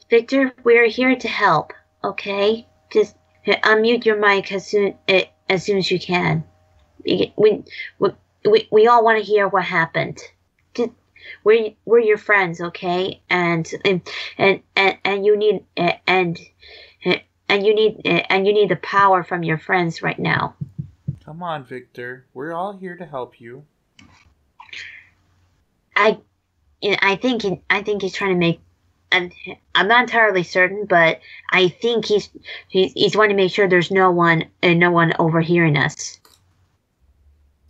Victor, we're here to help, okay? Just unmute your mic as soon as you can. We all want to hear what happened. Just, we're your friends, okay? And you need you need the power from your friends right now. Come on, Victor. We're all here to help you. I think he's trying to make. And I'm not entirely certain, but I think he's wanting to make sure there's no one overhearing us.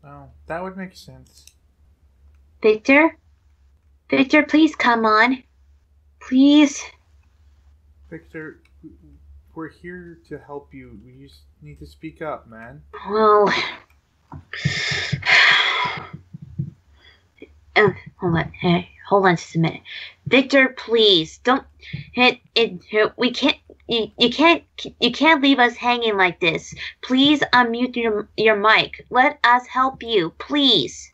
Oh, that would make sense. Victor, please come on, please. Victor, we're here to help you. You just need to speak up, man. Well, hold on just a minute. Victor, please don't. We can't. You can't leave us hanging like this. Please unmute your mic. Let us help you, please.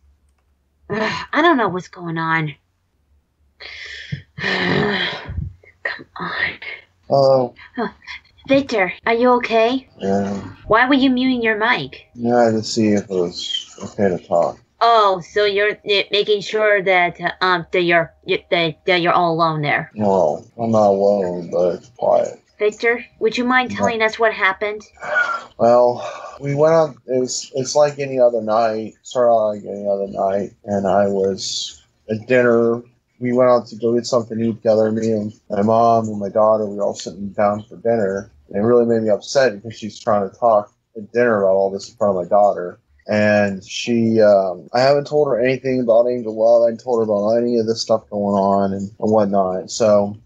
I don't know what's going on. Come on. Hello. Victor, are you okay? Yeah. Why were you muting your mic? Yeah, to see if it was okay to talk. Oh, so you're making sure that you're all alone there. Well, I'm not alone, but it's quiet. Victor, would you mind telling us what happened? Well, we went out. It's like any other night. Started out like any other night, and I was at dinner. We went out to go get something to eat together. Me and my mom and my daughter. We were all sitting down for dinner. And it really made me upset because she's trying to talk at dinner about all this in front of my daughter. And she, I haven't told her anything about Angel Love. I haven't told her about any of this stuff going on and whatnot. So,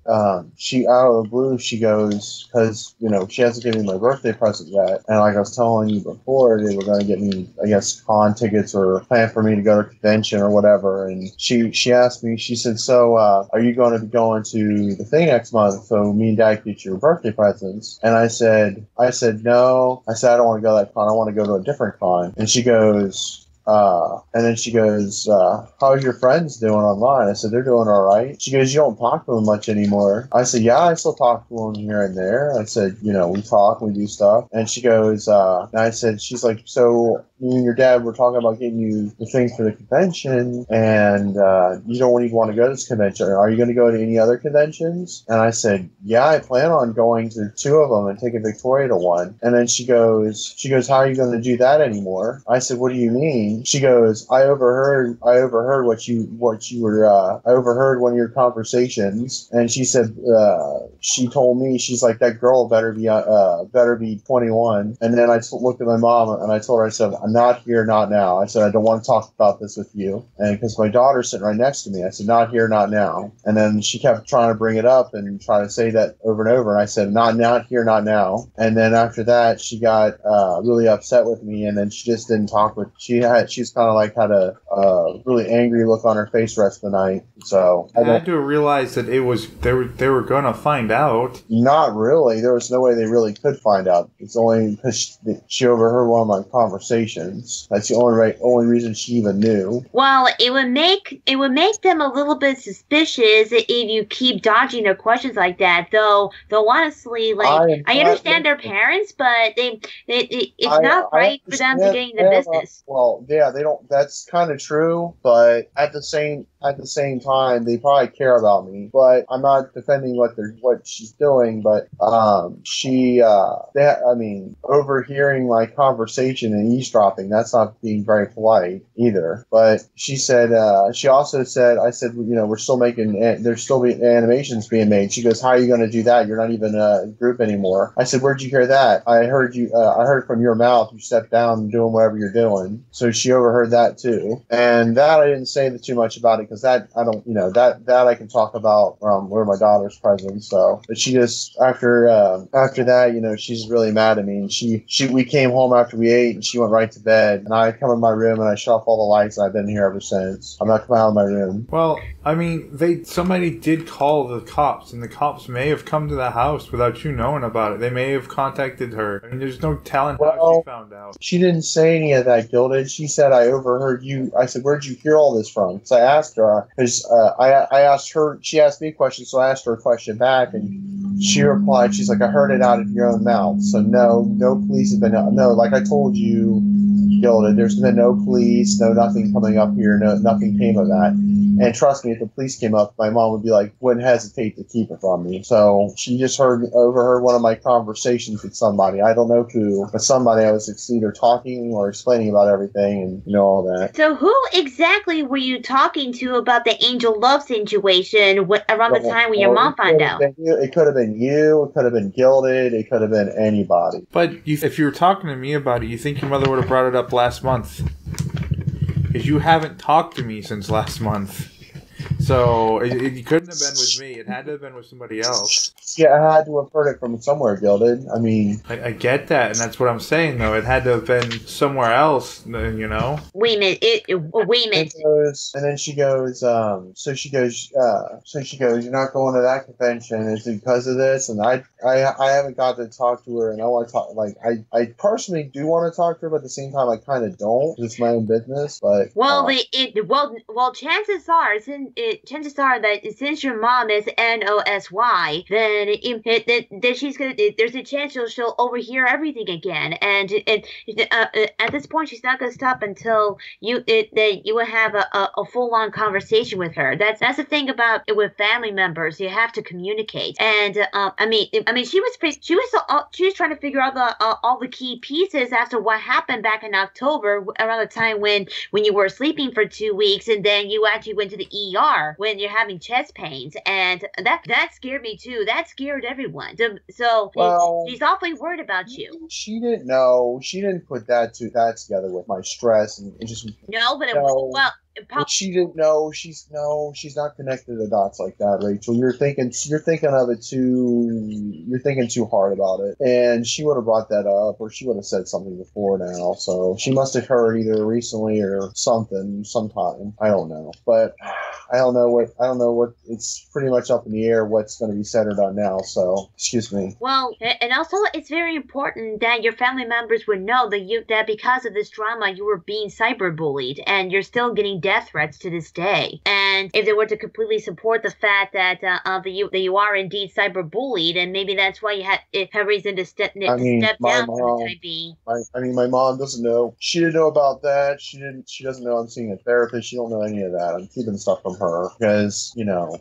she, out of the blue, she goes, because, she hasn't given me my birthday present yet. And like I was telling you before, they were going to get me, I guess, con tickets or plan for me to go to a convention or whatever. And she asked me, she said, so, are you going to be going to the thing next month so me and Dad get your birthday presents? And I said, no. I said, I don't want to go to that con. I want to go to a different con. And she goes, and then she goes, how are your friends doing online? I said, they're doing all right. She goes, you don't talk to them much anymore. I said, yeah, I still talk to them here and there. I said, we talk, we do stuff. And she goes, and I said, she's like, so me and your dad were talking about getting you the thing for the convention, and you don't even want to go to this convention. Are you going to go to any other conventions? And I said, yeah, I plan on going to 2 of them and taking Victoria to one. And then she goes, how are you going to do that anymore? I said, what do you mean? She goes, I overheard what you were, I overheard one of your conversations. And she said, she told me, she's like, that girl better be 21. And then I looked at my mom and I told her, I said, I'm not here, not now. I said, I don't want to talk about this with you. And because my daughter's sitting right next to me, I said, not here, not now. And then she kept trying to bring it up and try to say that over and over. And I said, not here, not now. And then after that, she got really upset with me. And then she just didn't talk with, she's kind of like had a really angry look on her face the rest of the night. So I had to realize that it was, they were going to find out. Not really. There was no way they really could find out. It's only because she overheard one of my conversations. That's the only reason she even knew. Well, it would make them a little bit suspicious if you keep dodging their questions like that. Though honestly, like I understand their parents, but it's not right for them to get into the business. Well, yeah, they don't. That's kind of true, but at the same time, they probably care about me. But I'm not defending what she's doing. But overhearing my conversation and eavesdropping, that's not being very polite either. But she said, she also said, I said, we're still there's still animations being made. She goes, how are you going to do that? You're not even a group anymore. I said, where'd you hear that? I heard from your mouth. You stepped down and doing whatever you're doing. So she overheard that too. And that I didn't say too much about it because that I don't, that I can talk about where my daughter's present. So, but she just after that, she's really mad at me. And we came home after we ate, and she went right to bed. And I come in my room and I shut off all the lights. And I've been here ever since. I'm not coming out of my room. Well, I mean, somebody did call the cops, and the cops may have come to the house without you knowing about it. They may have contacted her. I mean, there's no telling how she found out. She didn't say any of that, Gilded. She said, I overheard you. I said, where'd you hear all this from? So I asked her, because I asked her, she asked me a question, so I asked her a question back, and she replied, she's like, I heard it out of your own mouth. So no police have been, no, like I told you, Gilda, there's been no police, no nothing coming up here, no nothing came of that. And trust me, if the police came up, my mom would be like, wouldn't hesitate to keep it from me. So she just overheard one of my conversations with somebody. I don't know who, but somebody I was either talking or explaining about everything and all that. So who exactly were you talking to about the Angel Love situation around the time when your mom found out? It could have been you. It could have been Gilded. It could have been anybody. But if you were talking to me about it, you think your mother would have brought it up last month? Because you haven't talked to me since last month. So it couldn't have been with me. It had to have been with somebody else. Yeah, I had to have heard it from somewhere, Gilded. I mean... I get that, and that's what I'm saying, though. It had to have been somewhere else, you know? Wait a minute. And then she goes, so she goes, you're not going to that convention. Is it because of this? And I haven't got to talk to her, and I want to talk, like, I personally do want to talk to her, but at the same time, I kind of don't. It's my own business, but... Well, chances are that since your mom is NOSY, then she's gonna. There's a chance she'll overhear everything again, and at this point, she's not gonna stop until you will have a full on conversation with her. That's the thing about it with family members. You have to communicate, and she was trying to figure out all the key pieces as to what happened back in October, around the time when you were sleeping for 2 weeks, and then you actually went to the ER when you're having chest pains, and that scared me too. That scared everyone. So she's awfully worried about you. She didn't know. She didn't put that together with my stress and just no, but but she didn't know. She's not connected the dots like that, Rachel. You're thinking of it too. You're thinking too hard about it. And she would have brought that up, or she would have said something before now. So she must have heard either recently or sometime. I don't know, but I don't know what. It's pretty much up in the air what's going to be said or done now. So excuse me. Well, and also it's very important that your family members would know that because of this drama you were being cyberbullied, and you're still getting death threats to this day. And if they were to completely support the fact that you are indeed cyberbullied, and maybe that's why you have reason to step down for the time being. My mom doesn't know. She didn't know about that. She doesn't know I'm seeing a therapist. She don't know any of that. I'm keeping stuff from her because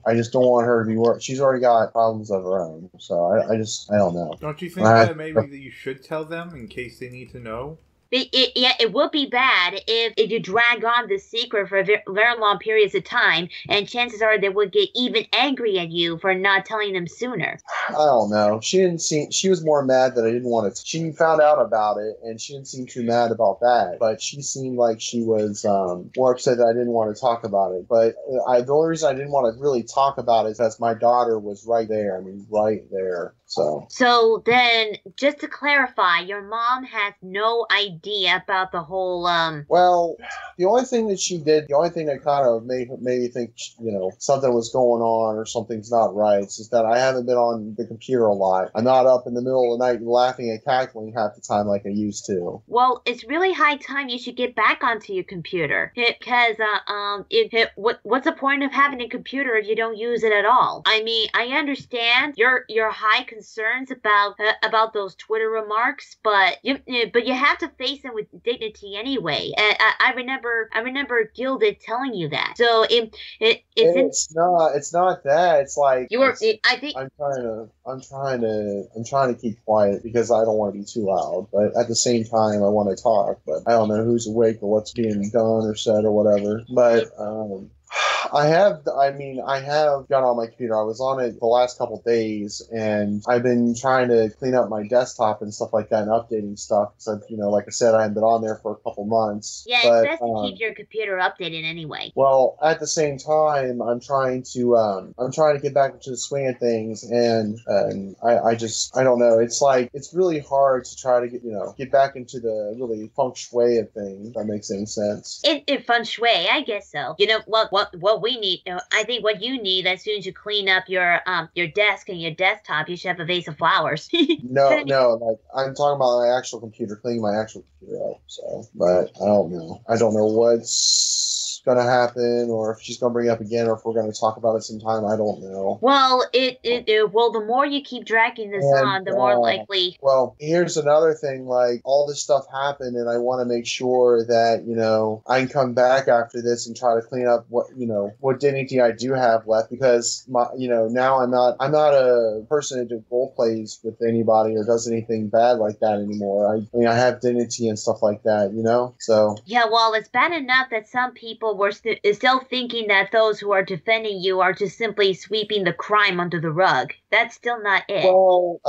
I just don't want her to be worried. She's already got problems of her own. So I don't know. Don't you think that maybe that you should tell them in case they need to know? It would be bad if you drag on this secret for very long periods of time, and chances are they would get even angry at you for not telling them sooner. I don't know. She was more mad that I didn't want to. She found out about it, and she didn't seem too mad about that. But she seemed like she was more upset that I didn't want to talk about it. But the only reason I didn't want to really talk about it is because my daughter was right there. I mean, right there. So then, just to clarify, your mom has no idea about the whole, Well, the only thing that she did, the only thing that kind of made me think, something was going on or something's not right, is that I haven't been on the computer a lot. I'm not up in the middle of the night laughing and cackling half the time like I used to. Well, it's really high time you should get back onto your computer. Because, what's the point of having a computer if you don't use it at all? I mean, I understand your high concerns about those Twitter remarks, but you have to face them with dignity anyway. I remember Gilded telling you that. So it's not that. It's like I think I'm trying to keep quiet because I don't want to be too loud, but at the same time I want to talk. But I don't know who's awake or what's being done or said or whatever. But I have got on my computer. I was on it the last couple days, and I've been trying to clean up my desktop and stuff like that and updating stuff. So, like I said, I haven't been on there for a couple months. Yeah, it's best to keep your computer updated anyway. Well, at the same time, I'm trying to get back into the swing of things, and I don't know. It's like, it's really hard to try to get back into the really feng shui of things, if that makes any sense. In feng shui, I guess so. What we need, I think what you need, as soon as you clean up your desk and your desktop, you should have a vase of flowers. No, like I'm talking about my actual computer, cleaning my actual computer up. So, but I don't know. I don't know what's going to happen, or if she's going to bring it up again, or if we're going to talk about it sometime. I don't know. Well, well, the more you keep dragging this on, the more likely. Well, here's another thing. Like, all this stuff happened, and I want to make sure that, you know, I can come back after this and try to clean up what dignity I do have left, because now I'm not a person who role plays with anybody or does anything bad like that anymore. I mean, I have dignity and stuff like that, you know? So. Yeah, well, it's bad enough that some people were still thinking that those who are defending you are just simply sweeping the crime under the rug. That's still not it. Well,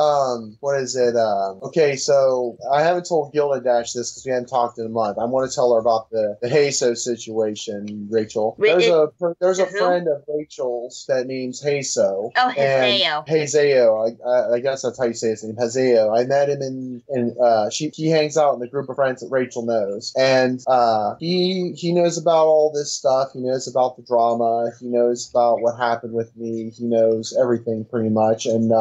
what is it? Okay, so I haven't told Gilda Dash this because we haven't talked in a month. I want to tell her about the Haso situation, Rachel. There's a friend of Rachel's that names Haso. Oh, Haseo. Haseo. I guess that's how you say his name, Haseo. I met him he hangs out in the group of friends that Rachel knows, and he knows about all this stuff. He knows about the drama. He knows about what happened with me. He knows everything pretty much, and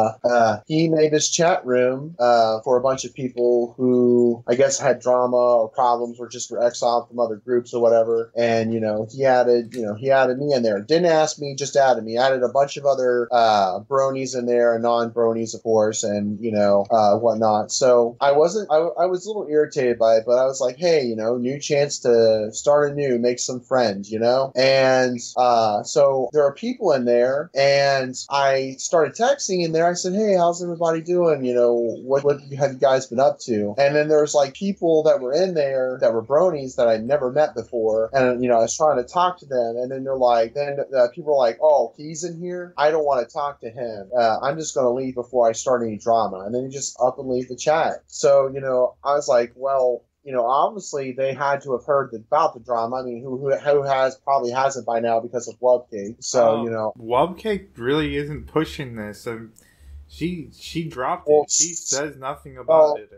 he made this chat room for a bunch of people who I guess had drama or problems or just were exiled from other groups or whatever. And he added me in there. Didn't ask me, just added me. Added a bunch of other bronies in there, and non-bronies, of course, and whatnot. So I was a little irritated by it, but I was like, hey, new chance to start anew, make some friends, and so there are people in there, and I started texting in there. I said, hey, how's everybody doing? What have you guys been up to? And then there's like people that were in there that were bronies that I'd never met before, and I was trying to talk to them, and then people were like, oh, he's in here? I don't want to talk to him. I'm just going to leave before I start any drama. And then you just up and leave the chat. So, I was like, well, obviously they had to have heard about the drama. I mean, who probably hasn't by now because of Wubcake. So, Wubcake really isn't pushing this. She dropped it. She says nothing about it.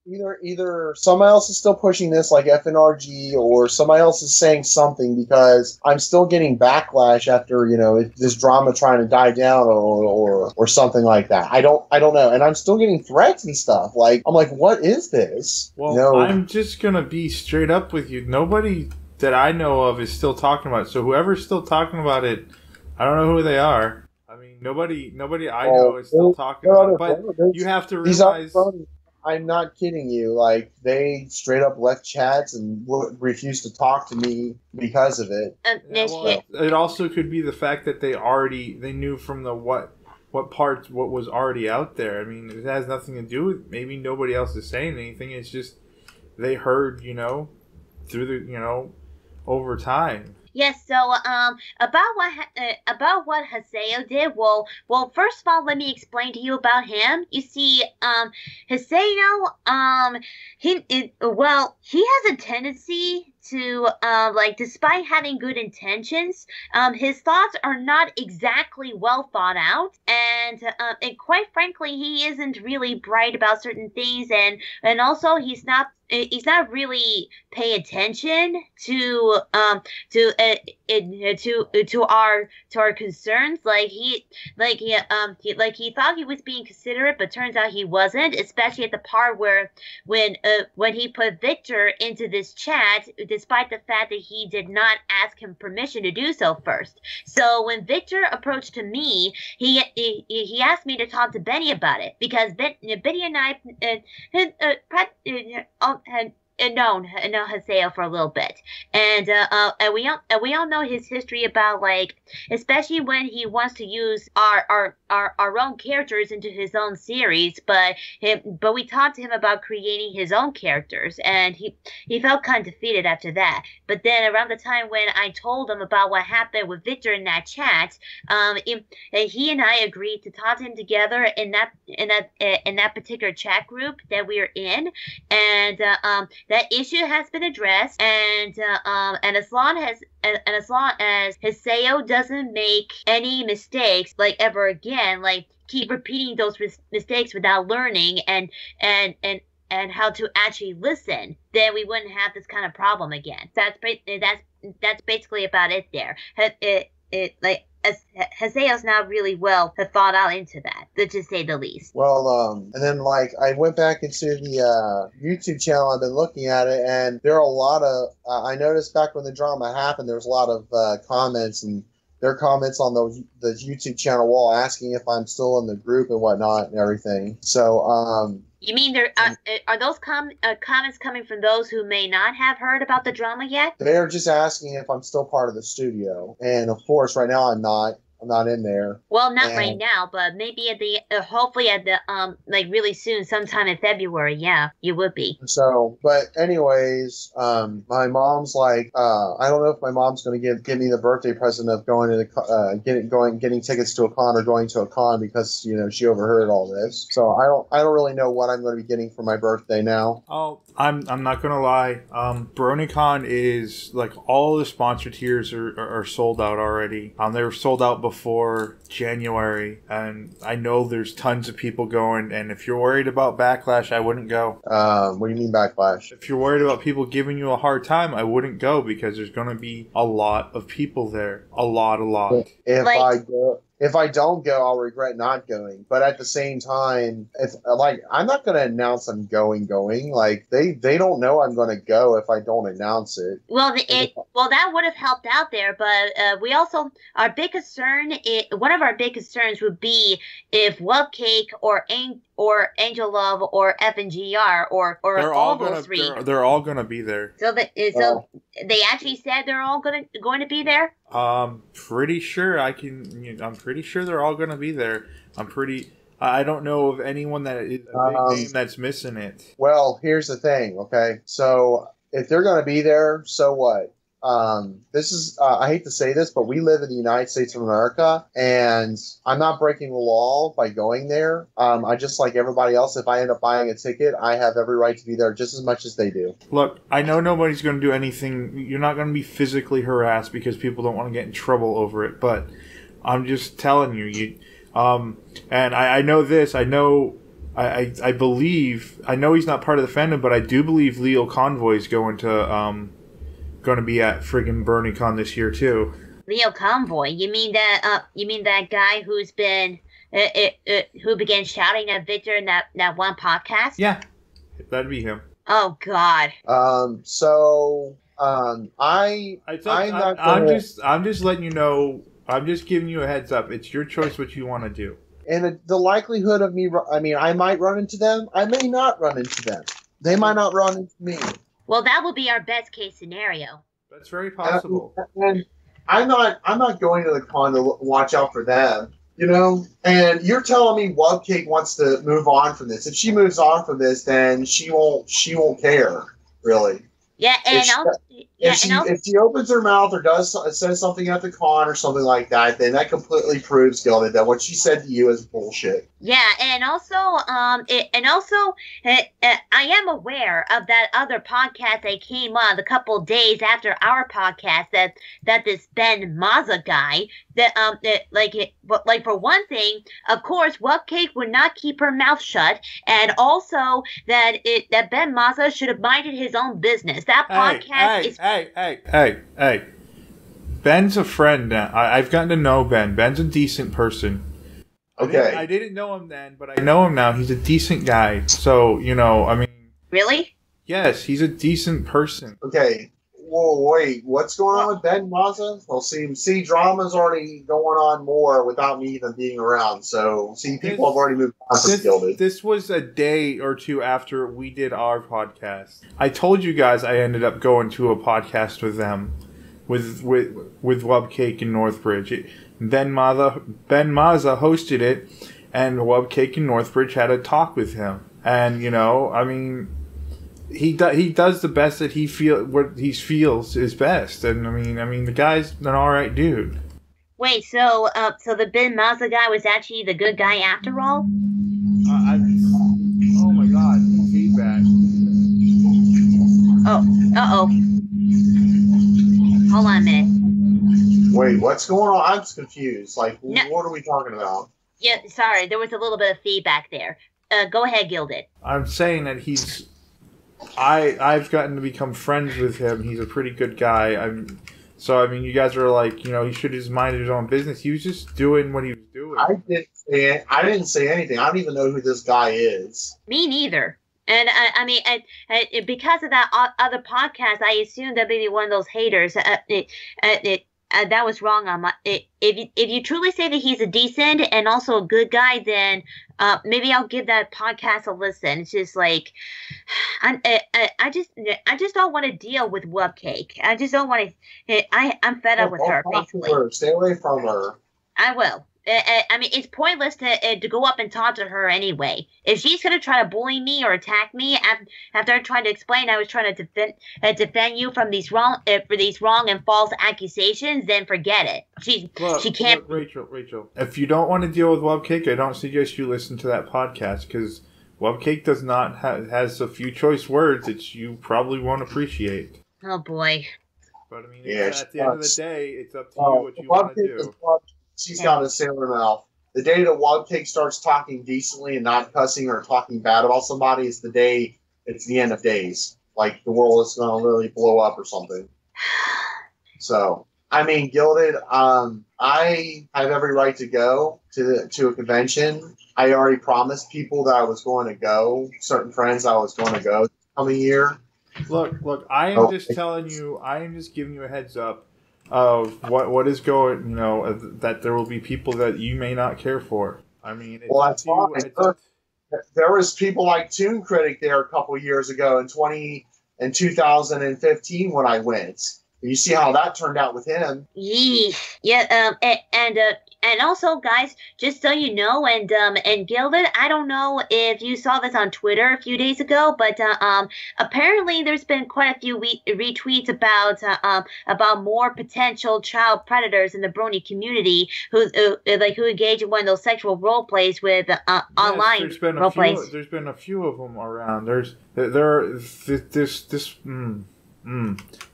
Either somebody else is still pushing this, like FNRG, or somebody else is saying something, because I'm still getting backlash after this drama trying to die down or something like that. I don't know, and I'm still getting threats and stuff. Like, I'm like, what is this? Well, I'm just gonna be straight up with you. Nobody that I know of is still talking about it. So whoever's still talking about it, I don't know who they are. I mean, nobody I know is still talking about it. But you have to realize. I'm not kidding you. Like, they straight up left chats and refused to talk to me because of it. It also could be the fact that they knew from the what was already out there. I mean, it has nothing to do with maybe nobody else is saying anything. It's just they heard, through the over time. Yes, so about what Haseo did. Well, first of all, let me explain to you about him. You see, Haseo, he has a tendency to despite having good intentions, his thoughts are not exactly well thought out, and quite frankly, he isn't really bright about certain things, and also he's not really paying attention to our concerns. He thought he was being considerate, but turns out he wasn't. Especially at the part when he put Victor into this chat, despite the fact that he did not ask him permission to do so first. So when Victor approached to me, he asked me to talk to Benny about it, because Benny and I had known Haseo for a little bit, and we all know his history about, especially when he wants to use our own characters into his own series, but we talked to him about creating his own characters, and he felt kind of defeated after that. But then around the time when I told him about what happened with Victor in that chat, he and I agreed to talk to him together in that particular chat group that we are in, and that issue has been addressed, and as long as Haseo doesn't make any mistakes ever again, keep repeating those mistakes without learning and how to actually listen, then we wouldn't have this kind of problem again. That's basically about it there. Haseo's not really well thought out into that, to say the least. Well, and then like I went back into the YouTube channel. I've been looking at it, and there are a lot of. I noticed back when the drama happened, there was a lot of comments, and their comments on the YouTube channel wall asking if I'm still in the group and whatnot and everything. So, you mean there are those comments coming from those who may not have heard about the drama yet? They're just asking if I'm still part of the studio, and of course, right now I'm not. I'm not in there. Well, not right now, but maybe at the hopefully at the like really soon, sometime in February. Yeah, you would be. So, but anyways, my mom's like, I don't know if my mom's going to give me the birthday present of going to getting tickets to a con or going to a con because she overheard all this. So I don't really know what I'm going to be getting for my birthday now. Oh, I'm not gonna lie. BronyCon is like all the sponsor tiers are sold out already. They were sold out before January, and I know there's tons of people going. And if you're worried about backlash, I wouldn't go. What do you mean backlash? If you're worried about people giving you a hard time, I wouldn't go because there's gonna be a lot of people there. A lot. If I don't go, I'll regret not going. But at the same time, I'm not going to announce I'm going. Like they don't know I'm going to go if I don't announce it. Well, that would have helped out there. But we also one of our big concerns would be if Webcake or Angel Love or FNGR or all those three. They're all going to be there. So they actually said they're all going to be there. Pretty sure I'm pretty sure they're all going to be there. I don't know of anyone that is a big name that's missing it. Well, here's the thing, okay? So if they're going to be there, so what? This is, I hate to say this, but we live in the United States of America, and I'm not breaking the law by going there. I just like everybody else, if I end up buying a ticket, I have every right to be there just as much as they do. Look, I know nobody's going to do anything. You're not going to be physically harassed because people don't want to get in trouble over it, but I'm just telling you, and I know this, I believe, I know he's not part of the fandom, but I do believe Leo Convoy's going to be at friggin' BronyCon this year too. Leo Convoy? You mean that guy who's been who began shouting at Victor in that one podcast? Yeah, that'd be him. Oh God. I'm just letting you know. I'm just giving you a heads up. It's your choice what you want to do. And the likelihood of me, I might run into them. I may not run into them. They might not run into me. Well, that would be our best case scenario. That's very possible. And I'm not going to the con to watch out for them, And you're telling me Webcake wants to move on from this. If she moves on from this, then she won't care, really. Yeah, if she opens her mouth or says something at the con or something like that, then that completely proves, Gilded, that what she said to you is bullshit. Yeah, and also, I am aware of that other podcast that came on a couple days after our podcast that this Ben Maza guy for one thing, of course, Webcake would not keep her mouth shut, and also that Ben Maza should have minded his own business. That podcast is. Hey. Ben's a friend now. I've gotten to know Ben. Ben's a decent person. Okay. I didn't know him then, but I know him now. He's a decent guy. So, Really? Yes, he's a decent person. Okay. Whoa, wait. What's going on with Ben Maza? Well, see, drama's already going on more without me even being around. So, people have already moved on from Gilded. This was a day or two after we did our podcast. I told you guys I ended up going to a podcast with them, with Webcake in Northbridge. Ben Maza hosted it, and Webcake in Northbridge had a talk with him. And, he does the best that he feels is best. And, I mean, the guy's an alright dude. Wait, so the Ben Maza guy was actually the good guy after all? Oh my god, feedback. Oh, uh-oh. Hold on a minute. Wait, what's going on? I'm confused. What are we talking about? Yeah, sorry, there was a little bit of feedback there. Go ahead, Gilded. I'm saying that I've gotten to become friends with him. He's a pretty good guy. So, I mean, you guys are like, he should just mind his own business. He was just doing what he was doing. I didn't say anything. I don't even know who this guy is. Me neither. And I mean, because of that other podcast, I assumed that maybe one of those haters. That was wrong on my. If you truly say that he's a decent and also a good guy, then maybe I'll give that podcast a listen. It's just like, I just don't want to deal with Webcake. I just don't want to. I'm fed up with her. Basically, stay away from her. I will. I mean, it's pointless to go up and talk to her anyway. If she's gonna try to bully me or attack me after I tried to explain I was trying to defend you from these wrong and false accusations, then forget it. She can't. Look, Rachel, if you don't want to deal with Webcake, I don't suggest you listen to that podcast because Webcake does not has a few choice words that you probably won't appreciate. Oh boy. But I mean, at the end of the day, it's up to you what you want to do. She's got a sailor mouth. The day that Wildcake starts talking decently and not cussing or talking bad about somebody is the day it's the end of days. Like the world is going to really blow up or something. So, I mean, Gilded, I have every right to go to a convention. I already promised people that I was going to go, certain friends I was going to go this coming year. Look, I am just telling you, I am just giving you a heads up of what is going, that there will be people that you may not care for. I mean, that's fine. There was people like Toon Critic there a couple of years ago in 2015 when I went. You see how that turned out with him. Yeah, and also, guys, just so you know, and Gilded, I don't know if you saw this on Twitter a few days ago, but apparently there's been quite a few retweets about more potential child predators in the Brony community who engage in one of those sexual role plays with online role plays. There's been a few of them around.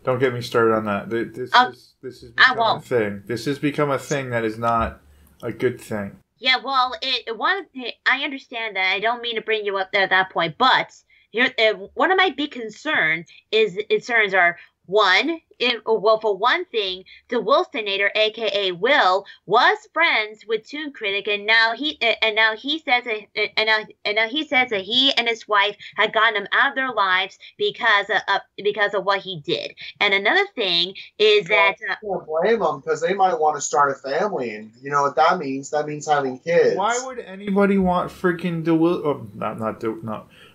Don't get me started on that. This has become a thing. This has become a thing that is not a good thing. Yeah, well, I understand that. I don't mean to bring you up there at that point, but here, one of my big concerns are one. For one thing, the Wilsonator, aka Will, was friends with Toon Critic, and now he says that he and his wife had gotten him out of their lives because of what he did. And another thing is that I can't blame them because they might want to start a family, and you know what that means? That means having kids. Why would anybody want freaking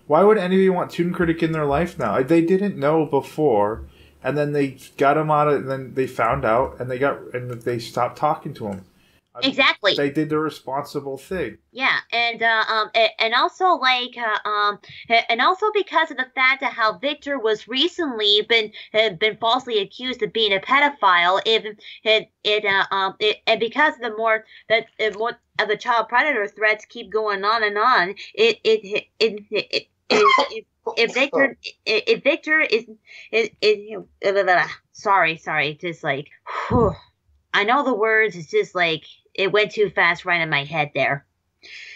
Why would anybody want Toon Critic in their life now? They didn't know before. And then they got him out of, and then they found out, and they stopped talking to him. Exactly. They did the responsible thing. Yeah, and also and also because of the fact of how Victor was recently been falsely accused of being a pedophile, and because of the more of the child predator threats keep going on and on, If Victor is sorry, just like, whew, I know the words. It's just like it went too fast right in my head there.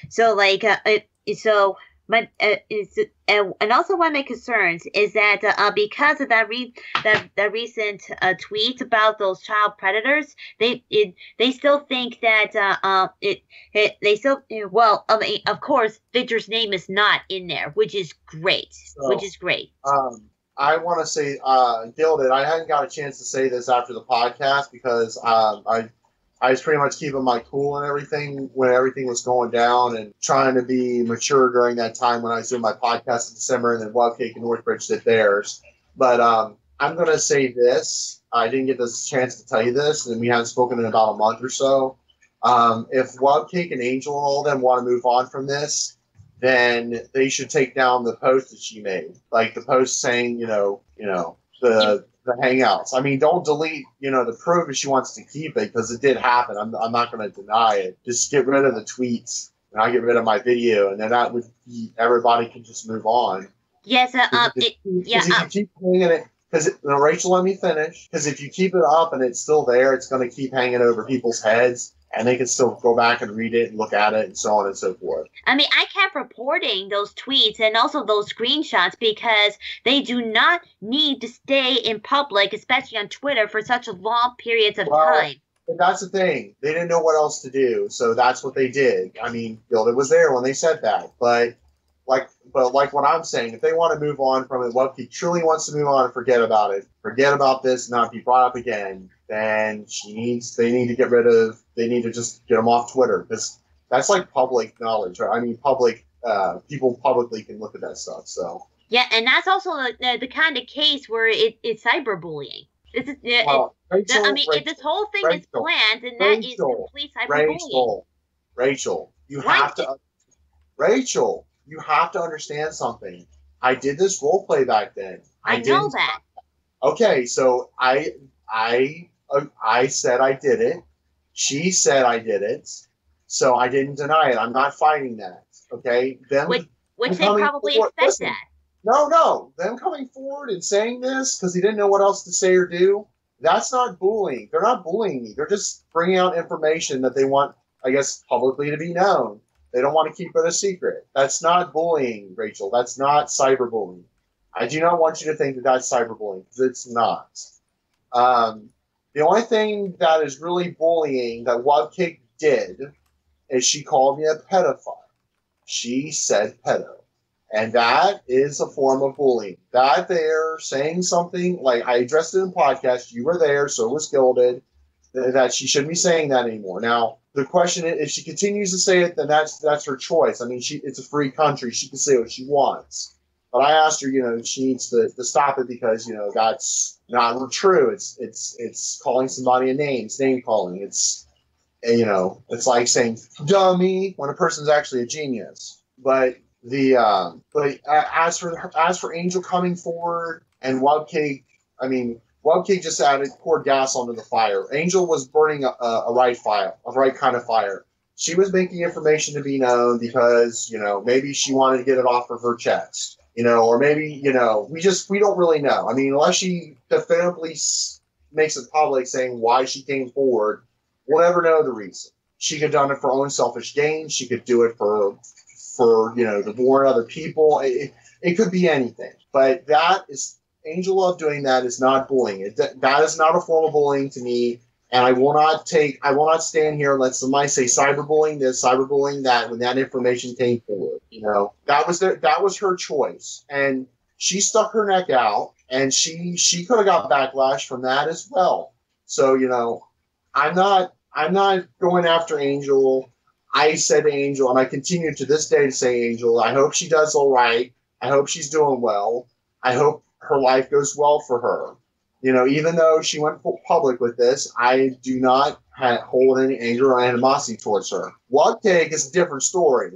So like, and also one of my concerns is that because of that recent tweet about those child predators, they still think that of course Victor's name is not in there, which is great. I want to say, Gilded, I hadn't got a chance to say this after the podcast because I was pretty much keeping my cool and everything when everything was going down and trying to be mature during that time when I was doing my podcast in December and then Wildcake and Northbridge did theirs. But I'm going to say this. I didn't get this chance to tell you this, and we haven't spoken in about a month or so. If Wildcake and Angel and all of them want to move on from this, then they should take down the post that she made. Like the post saying, the hangouts. I mean, don't delete, the proof if she wants to keep it because it did happen. I'm not going to deny it. Just get rid of the tweets and I'll get rid of my video, and then that would be everybody can just move on. Yes, if you keep hanging it, Rachel, let me finish. Because if you keep it up and it's still there, it's going to keep hanging over people's heads, and they can still go back and read it and look at it and so on and so forth. I mean, I kept reporting those tweets and also those screenshots because they do not need to stay in public, especially on Twitter, for such long periods of time. That's the thing. They didn't know what else to do, so that's what they did. I mean, it was there when they said that, but like what I'm saying, if they want to move on from it, what if he truly wants to move on and forget about it, forget about this, not be brought up again, then they need to just get him off Twitter, because that's like public knowledge, right? I mean, people publicly can look at that stuff, so. Yeah, and that's also the kind of case where it's cyberbullying. This is, Rachel, if this whole thing is planned, then that is complete cyberbullying. Rachel, you have to understand something. I did this role play back then. I know that. Okay, so I said I did it. She said I did it. So I didn't deny it. I'm not fighting that. Okay? Which they probably expect that. No. Them coming forward and saying this because he didn't know what else to say or do, that's not bullying. They're not bullying me. They're just bringing out information that they want, I guess, publicly to be known. They don't want to keep it a secret. That's not bullying, Rachel. That's not cyberbullying. I do not want you to think that that's cyberbullying, because it's not. The only thing that is really bullying that Webcake did is she called me a pedophile. She said pedo. And that is a form of bullying. That there, saying something, like I addressed it in the podcast, you were there, so was Gilded, that she shouldn't be saying that anymore. Now, the question is, if she continues to say it, then that's her choice. I mean, it's a free country. She can say what she wants. But I asked her, she needs to stop it because, that's not true. It's calling somebody a name. It's name calling. It's like saying dummy when a person's actually a genius. But as for Angel coming forward and Webcake, Webcake just poured gas onto the fire. Angel was burning a right kind of fire. She was making information to be known because, maybe she wanted to get it off of her chest, or maybe, we don't really know. I mean, unless she definitively makes it public saying why she came forward, we'll never know the reason. She could have done it for her own selfish gain. She could do it for to warn other people. It could be anything. But Angel Love doing that is not bullying. That is not a form of bullying to me. And I will not stand here and let somebody say cyberbullying this, cyberbullying that when that information came forward. That was her choice. And she stuck her neck out, and she could have got backlash from that as well. So, I'm not going after Angel. I said Angel, and I continue to this day to say Angel. I hope she does all right. I hope she's doing well. I hope her life goes well for her. Even though she went public with this, I do not hold any anger or animosity towards her. Webcake is a different story.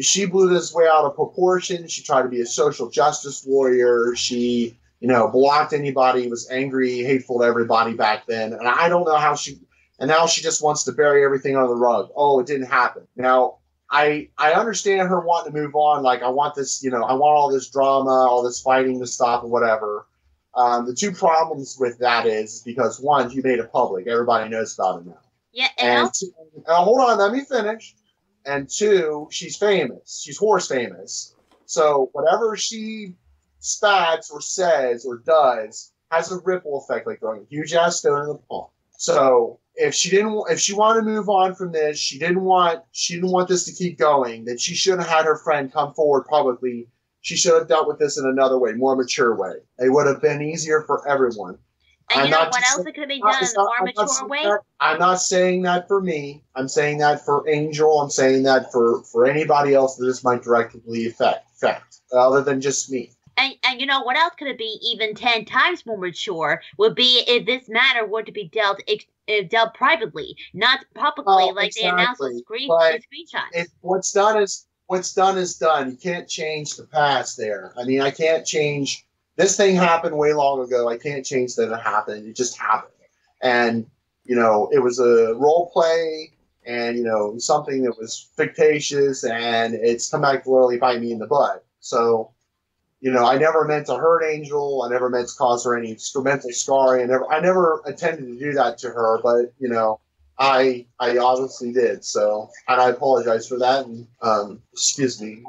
She blew this way out of proportion. She tried to be a social justice warrior. She, blocked anybody, was angry, hateful to everybody back then. And I don't know how and now she just wants to bury everything under the rug. Oh, it didn't happen. Now, I understand her wanting to move on. Like, I want this, I want all this drama, all this fighting to stop or whatever. The two problems with that is because, one, you made it public. Everybody knows about it now. Yeah, and two, hold on, let me finish. And two, she's famous. She's horse famous. So whatever she spats or says or does has a ripple effect, like throwing a huge ass stone in the pond. So if she wanted to move on from this, she didn't want this to keep going, then she shouldn't have had her friend come forward publicly. She should have dealt with this in another way, more mature way. It would have been easier for everyone. And what else it could have been done in a more mature way? I'm not saying that for me. I'm saying that for Angel. I'm saying that for anybody else that this might directly affect, other than just me. And what else could it be even 10 times more mature would be if this matter were to be dealt privately, not publicly, like they announced with screenshots. What's done is done. You can't change the past there. I mean, I can't change. This thing happened way long ago. I can't change that it happened. It just happened. And, it was a role play and, something that was fictitious, and it's come back to literally bite me in the butt. So, I never meant to hurt Angel. I never meant to cause her any mental scarring. I never intended to do that to her. But, I obviously did. So, and I apologize for that. And excuse me,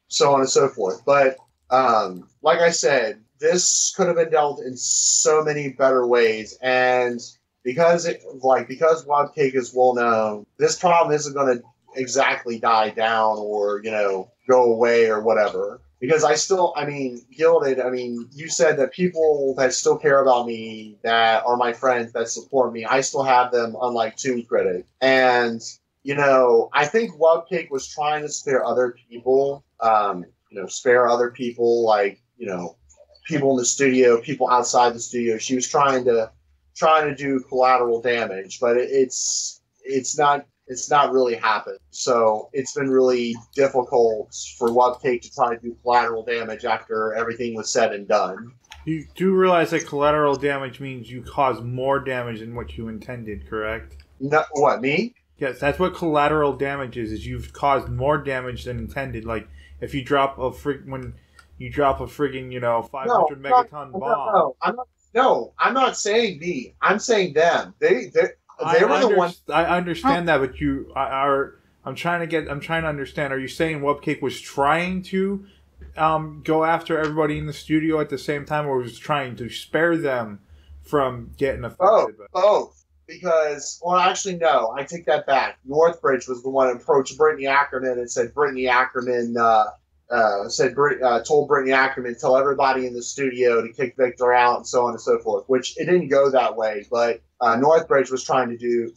so on and so forth. But like I said, this could have been dealt in so many better ways. And because Wild Cake is well known, this problem isn't going to exactly die down or go away or whatever. Because I mean, Gilded, I mean, you said that people that still care about me, that are my friends, that support me, I still have them, unlike Toon Critic. And, I think Wub Cake was trying to spare other people, like, people in the studio, people outside the studio. She was trying to do collateral damage, but it's not really happened. So it's been really difficult for Wub Cake to try to do collateral damage after everything was said and done. You do realize that collateral damage means you cause more damage than what you intended, correct? No, what, me? Yes, that's what collateral damage is you've caused more damage than intended. Like, if you drop a friggin', 500 megaton bomb. I'm not saying me. I'm saying them. They were the ones. I understand that, but I'm trying to understand. Are you saying Webcake was trying to go after everybody in the studio at the same time, or was trying to spare them from getting affected? Both. Because, well, actually, no. I take that back. Northbridge was the one who approached Brittany Ackerman and said Brittany Ackerman told Brittany Ackerman, tell everybody in the studio to kick Victor out and so on and so forth, which it didn't go that way. But Northbridge was trying to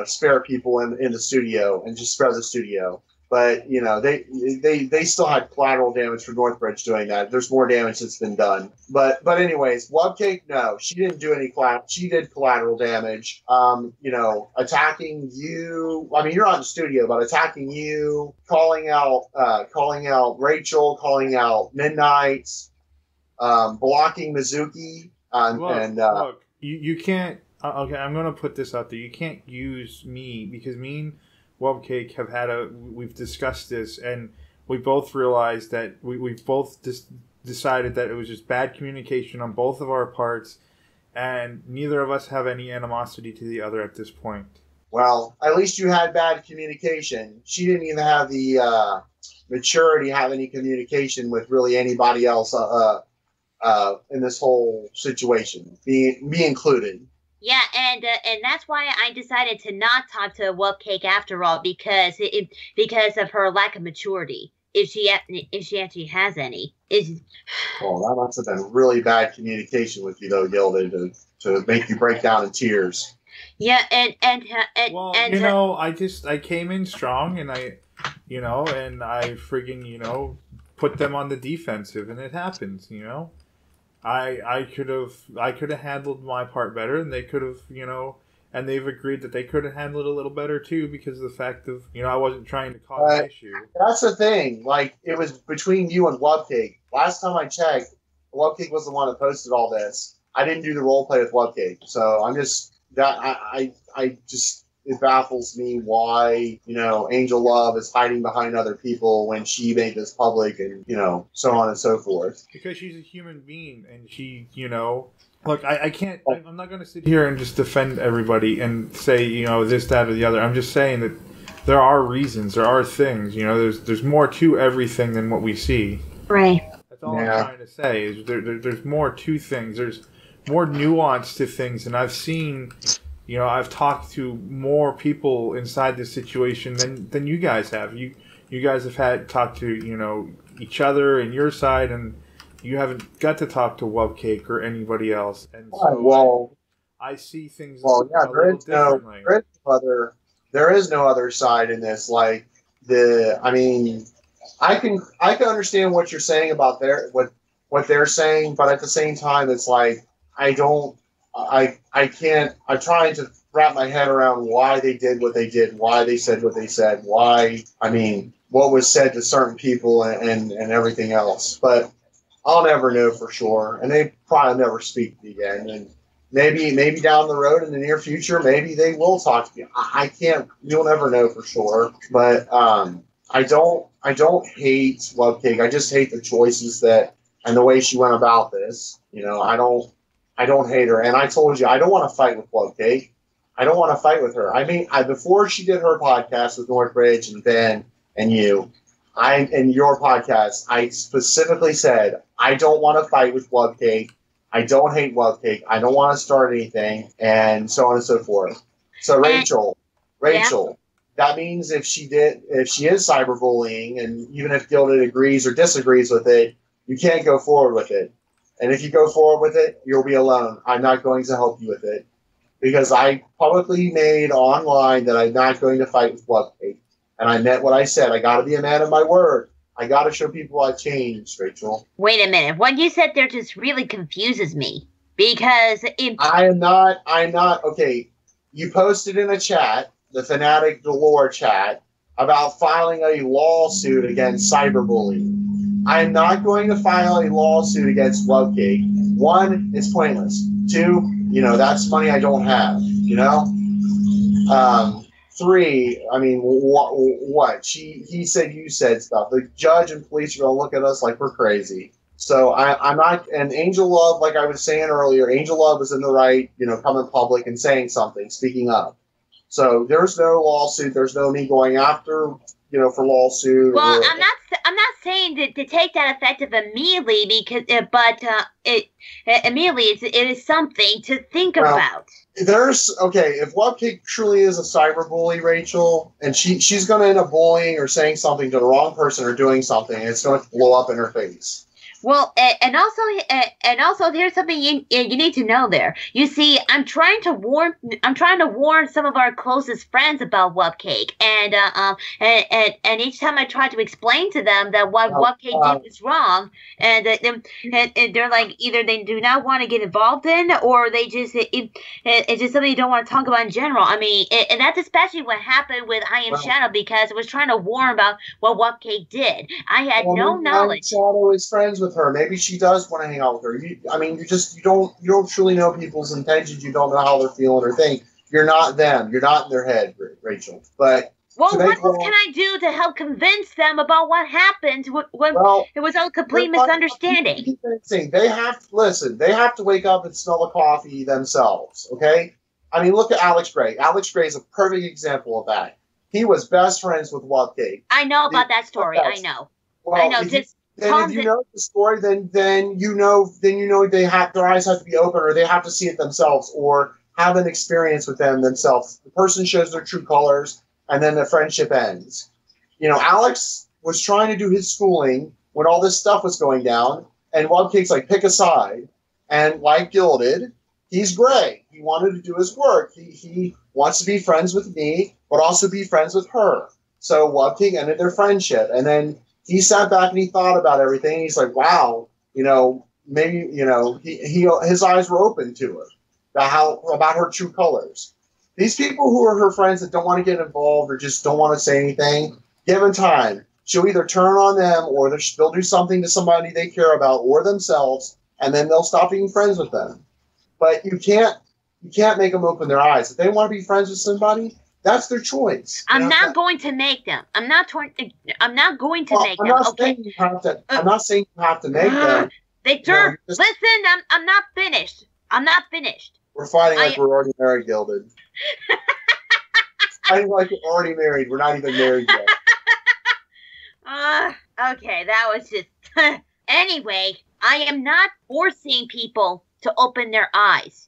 spare people in the studio and just spare the studio. But, they still had collateral damage for Northbridge doing that. There's more damage that's been done. But anyways, Wubcake, no, she didn't do any she did collateral damage. Attacking you. I mean, you're not in the studio, but attacking you, calling out Rachel, calling out Midnight, blocking Mizuki. Look, you can't. Okay, I'm going to put this out there. You can't use me because me and Wubcake we've discussed this, and we both realized that we've both decided that it was just bad communication on both of our parts, and neither of us have any animosity to the other at this point. Well, at least you had bad communication. She didn't even have the maturity to have any communication with really anybody else in this whole situation, me included. Yeah, and that's why I decided to not talk to Wubcake after all, because of her lack of maturity, if she actually has any. Well, that must have been really bad communication with you, though, Gilded, to make you break down in tears. Yeah, and I came in strong, and I friggin', put them on the defensive, and it happens, I could have handled my part better, and they could have, and they've agreed that they could have handled it a little better too, because of the fact of, I wasn't trying to cause an issue. That's the thing. Like, it was between you and Wubcake. Last time I checked, Wubcake was the one that posted all this. I didn't do the role play with Wubcake, so I'm just it baffles me why, Angel Love is hiding behind other people when she made this public and, so on and so forth. Because she's a human being and she, look, I can't, I'm not going to sit here and just defend everybody and say, this, that, or the other. I'm just saying that there are reasons, there are things, there's more to everything than what we see. Right. That's all I'm trying to say is there's more to things. There's more nuance to things, and I've seen... I've talked to more people inside this situation than you guys have. You guys have talked to, each other and your side, and you haven't got to talk to Wubcake or anybody else. And so I see things a little differently. There is no other side in this. Like, I can understand what you're saying about what they're saying, but at the same time, it's like, I'm trying to wrap my head around why they did what they did, why they said what they said, what was said to certain people and everything else. But I'll never know for sure. And they probably never speak to me again. And maybe down the road in the near future, maybe they will talk to me. You'll never know for sure. But I don't hate Wubcake. I just hate the choices and the way she went about this. I don't hate her. And I told you, I don't want to fight with Wubcake. I don't want to fight with her. I mean, before she did her podcast with Northbridge and Ben and you, in your podcast, I specifically said, I don't want to fight with Webcake. I don't hate Webcake. I don't want to start anything, and so on and so forth. So Rachel, that means if she is cyberbullying, and even if Gilded agrees or disagrees with it, you can't go forward with it. And if you go forward with it, you'll be alone. I'm not going to help you with it. Because I publicly made online that I'm not going to fight with Webcake. And I meant what I said. I got to be a man of my word. I got to show people I've changed, Rachel. Wait a minute. What you said there just really confuses me. Because I'm not, okay. You posted in a chat, the Fanatic Galore chat, about filing a lawsuit against cyberbullying. I'm not going to file a lawsuit against Webcake. One, it's pointless. Two, that's money I don't have, Three, I mean, what? He said, you said stuff. The judge and police are going to look at us like we're crazy. So I'm not, and Angel Love, like I was saying earlier, Angel Love was in the right, coming public and saying something, speaking up. So there's no lawsuit. There's no me going after, for lawsuit. Well, I'm not saying to take that effective immediately because, it is something to think about. If Webcake truly is a cyberbully, Rachel, and she's going to end up bullying or saying something to the wrong person or doing something, and it's going to blow up in her face. Well, and also, there's something you need to know there. You see, I'm trying to warn some of our closest friends about Webcake, and each time I try to explain to them that what Webcake did was wrong, and they're like, either they do not want to get involved in, or they just it's just something you don't want to talk about in general. I mean, and that's especially what happened with I Am Shadow, because it was trying to warn about what Webcake did. I had no knowledge. Shadow is friends with her. Maybe she does want to hang out with her. You don't truly know people's intentions. You don't know how they're feeling or think. You're not them. You're not in their head, Rachel. But what else can I do to help convince them about what happened when it was a complete misunderstanding? They have to wake up and smell the coffee themselves. Okay. I mean, look at Alex Gray. Alex Gray is a perfect example of that. He was best friends with Webcake. I know about that story. I know. Well, I know. If you know the story, then you know their eyes have to be open, or they have to see it themselves, or have an experience with them themselves. The person shows their true colors, and then the friendship ends. Alex was trying to do his schooling when all this stuff was going down, and Webcake's like, pick a side. And like Gilded, he's gray. He wanted to do his work. He wants to be friends with me, but also be friends with her. So Webcake ended their friendship, and then he sat back and he thought about everything. He's like, wow, maybe, his eyes were open to it, about her true colors. These people who are her friends that don't want to get involved or just don't want to say anything, given time, she'll either turn on them, or they'll do something to somebody they care about or themselves, and then they'll stop being friends with them. But you can't make them open their eyes. If they want to be friends with somebody, that's their choice. I'm not going to make them. I'm not going to make them. Okay. I'm not saying you have to make them. Victor, listen. I'm not finished. We're fighting like we're already married, Gilded. Fighting like we're already married. We're not even married yet. Okay, that was just. Anyway, I am not forcing people to open their eyes.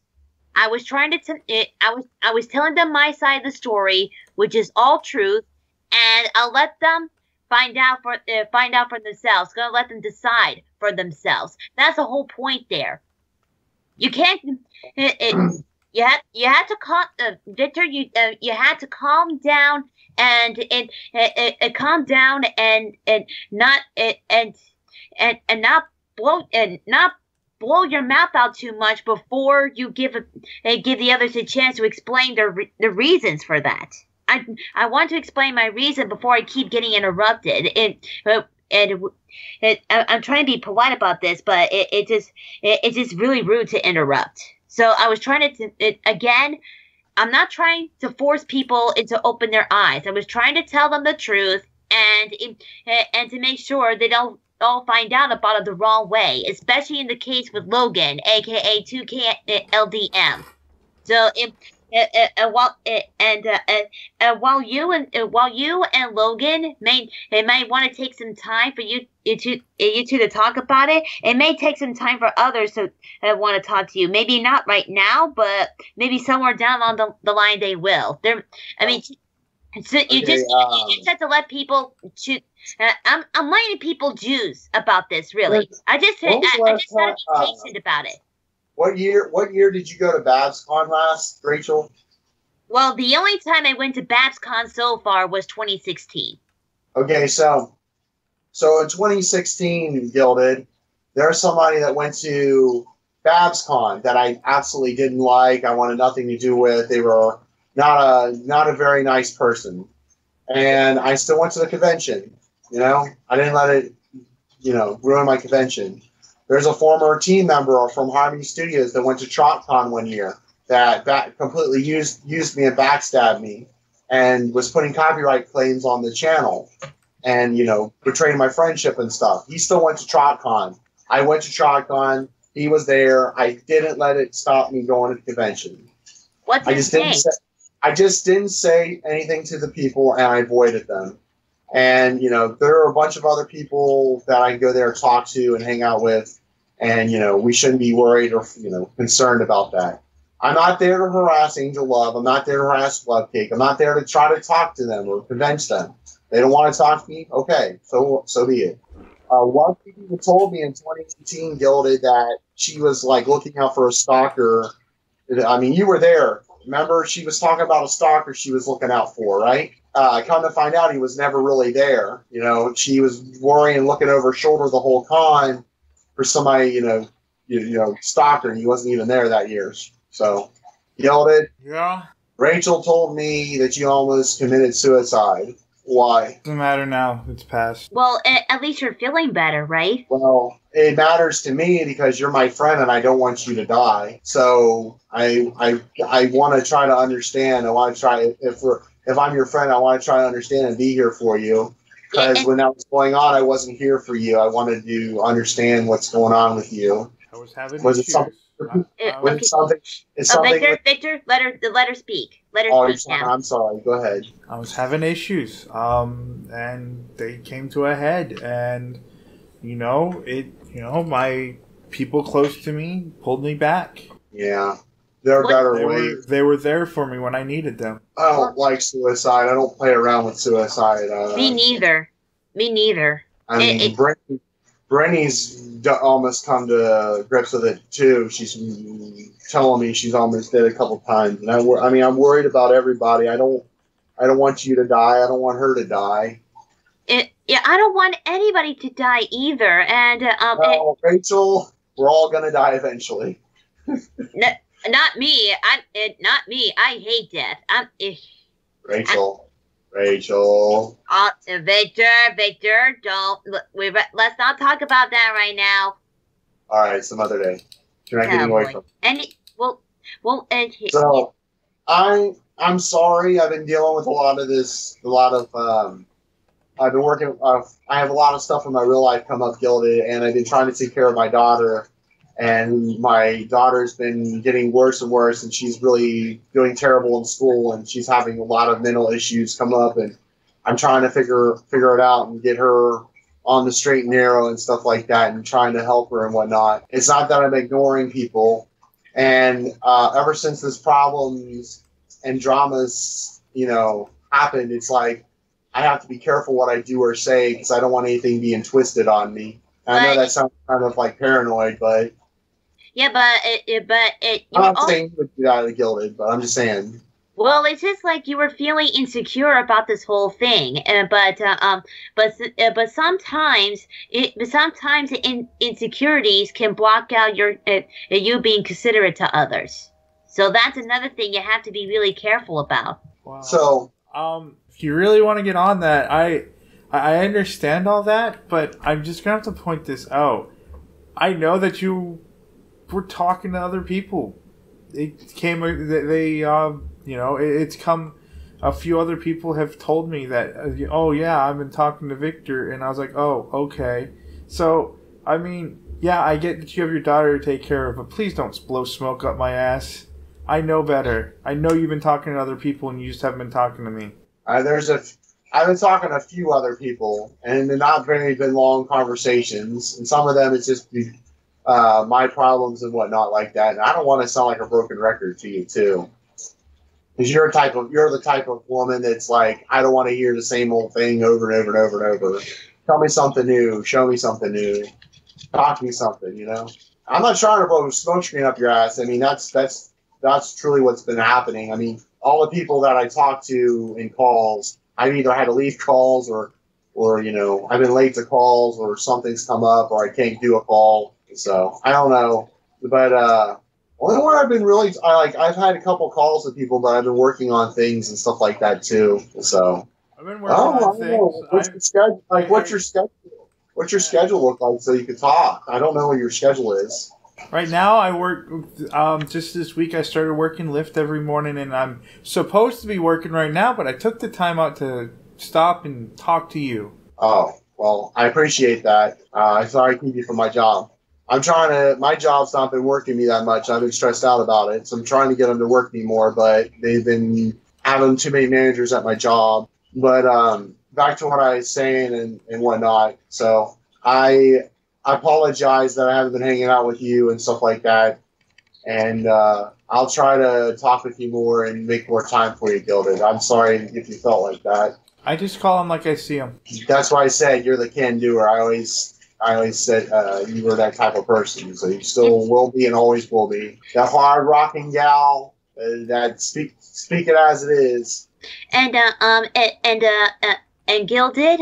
I was trying to. I was telling them my side of the story, which is all truth, and I'll let them find out for themselves. Gonna let them decide for themselves. That's the whole point there. You can't. You had to calm, Victor. You had to calm down and calm down and not blow your mouth out too much before you give the others a chance to explain the reasons for that. I want to explain my reason before I keep getting interrupted. I'm trying to be polite about this, but it's just really rude to interrupt. So I was trying to again. I'm not trying to force people into open their eyes. I was trying to tell them the truth and to make sure they don't all find out about it the wrong way, especially in the case with Logan, aka 2K LDM. So while you and Logan may want to take some time for you two to talk about it. It may take some time for others to want to talk to you. Maybe not right now, but maybe somewhere down on the line they will. I mean, so Okay. you just have to let people choose. I'm letting people choose about this. Really, When was the I last just gotta time? be patient about it. What year did you go to BabsCon last, Rachel? Well, the only time I went to BabsCon so far was 2016. Okay, so in 2016, Gilded, there's somebody that went to BabsCon that I absolutely didn't like. I wanted nothing to do with. They were not a very nice person, and I still went to the convention. I didn't let it ruin my convention. There's a former team member from Harmoney Studios that went to TrotCon one year that completely used me and backstabbed me and was putting copyright claims on the channel and, betraying my friendship and stuff. He still went to TrotCon. I went to TrotCon. He was there. I didn't let it stop me going to the convention. What's his name? I just didn't say anything to the people, and I avoided them. And, there are a bunch of other people that I can go there and talk to and hang out with. And, we shouldn't be worried or, concerned about that. I'm not there to harass Angel Love. I'm not there to harass Love Cake. I'm not there to try to talk to them or convince them. They don't want to talk to me? Okay, so be it. One people told me in 2018, Gilded, that she was, looking out for a stalker. I mean, you were there. Remember, she was talking about a stalker she was looking out for, right? Come to find out, he was never really there. She was worrying and looking over her shoulder the whole con for somebody, stalker, and he wasn't even there that year. So, Gilded. Yeah. Rachel told me that you almost committed suicide. Why? Doesn't matter now. It's past. Well, at least you're feeling better, right? Well, it matters to me because you're my friend and I don't want you to die. So I want to try to understand. I want to try if I'm your friend, I want to try to understand and be here for you. Because when that was going on, I wasn't here for you. I wanted to understand what's going on with you. I was having Was issues. it something? Victor, let her speak. Let her speak now. I'm sorry. Go ahead. I was having issues, and they came to a head, and my people close to me pulled me back. Yeah, there are better ways. They were there for me when I needed them. I don't like suicide. I don't play around with suicide. Me neither. I mean, Brenny's almost come to grips with it too. She's telling me she's almost dead a couple times, and I'm worried about everybody. I don't want you to die. I don't want her to die. I don't want anybody to die either. And Rachel, we're all gonna die eventually. Not me. Not me. I hate death. Rachel. Victor, don't. Let's not talk about that right now. All right, some other day. You're not getting away from me. So, I'm sorry. I've been dealing with a lot of this. I've been working. I have a lot of stuff in my real life come up, Gilded, and I've been trying to take care of my daughter. And my daughter's been getting worse and worse, and she's really doing terrible in school, and she's having a lot of mental issues come up, and I'm trying to figure it out and get her on the straight and narrow and stuff like that, and trying to help her and whatnot. It's not that I'm ignoring people, and ever since this problems and dramas, happened, it's like I have to be careful what I do or say because I don't want anything being twisted on me. And I know that sounds kind of like paranoid, but. Yeah, I'm not saying you would get out of the Gilded, but I'm just saying. Well, it's just like you were feeling insecure about this whole thing, but sometimes insecurities can block out you being considerate to others. So that's another thing you have to be really careful about. Wow. So, if you really want to get on that, I understand all that, but I'm just gonna have to point this out. I know that you were talking to other people. It's come. A few other people have told me that. Oh yeah, I've been talking to Victor, and I was like, oh okay. So I mean, yeah, I get that you have your daughter to take care of, but please don't blow smoke up my ass. I know better. I know you've been talking to other people and you just haven't been talking to me. I've been talking to a few other people, and they're not very been long conversations. And some of them it's just my problems and whatnot like that. And I don't want to sound like a broken record to you too, because you're the type of woman that's like, I don't want to hear the same old thing over and over and over and over. Tell me something new. Show me something new. Talk me something. You know, I'm not trying to blow a smoke screen up your ass. I mean, that's truly what's been happening. I mean, all the people that I talk to in calls, I've either had to leave calls or you know, I've been late to calls or something's come up or I can't do a call. So I don't know, but only one I've been really I've had a couple calls with people, but I've been working on things and stuff like that too. So I've been working on things. What's your schedule? What's your schedule look like so you can talk? I don't know what your schedule is. Right now, I work. Just this week, I started working Lyft every morning, and I'm supposed to be working right now, but I took the time out to stop and talk to you. Oh, well, I appreciate that. Sorry to keep you from my job. My job's not been working me that much. I've been stressed out about it, so I'm trying to get them to work me more, but they've been having too many managers at my job. But back to what I was saying and whatnot. So I apologize that I haven't been hanging out with you and stuff like that. And I'll try to talk with you more and make more time for you, Gilded. I'm sorry if you felt like that. I just call him like I see him. That's why I said you're the can-doer. I always said you were that type of person. So you still will be and always will be. That hard-rocking gal that speak it as it is. And Gilded,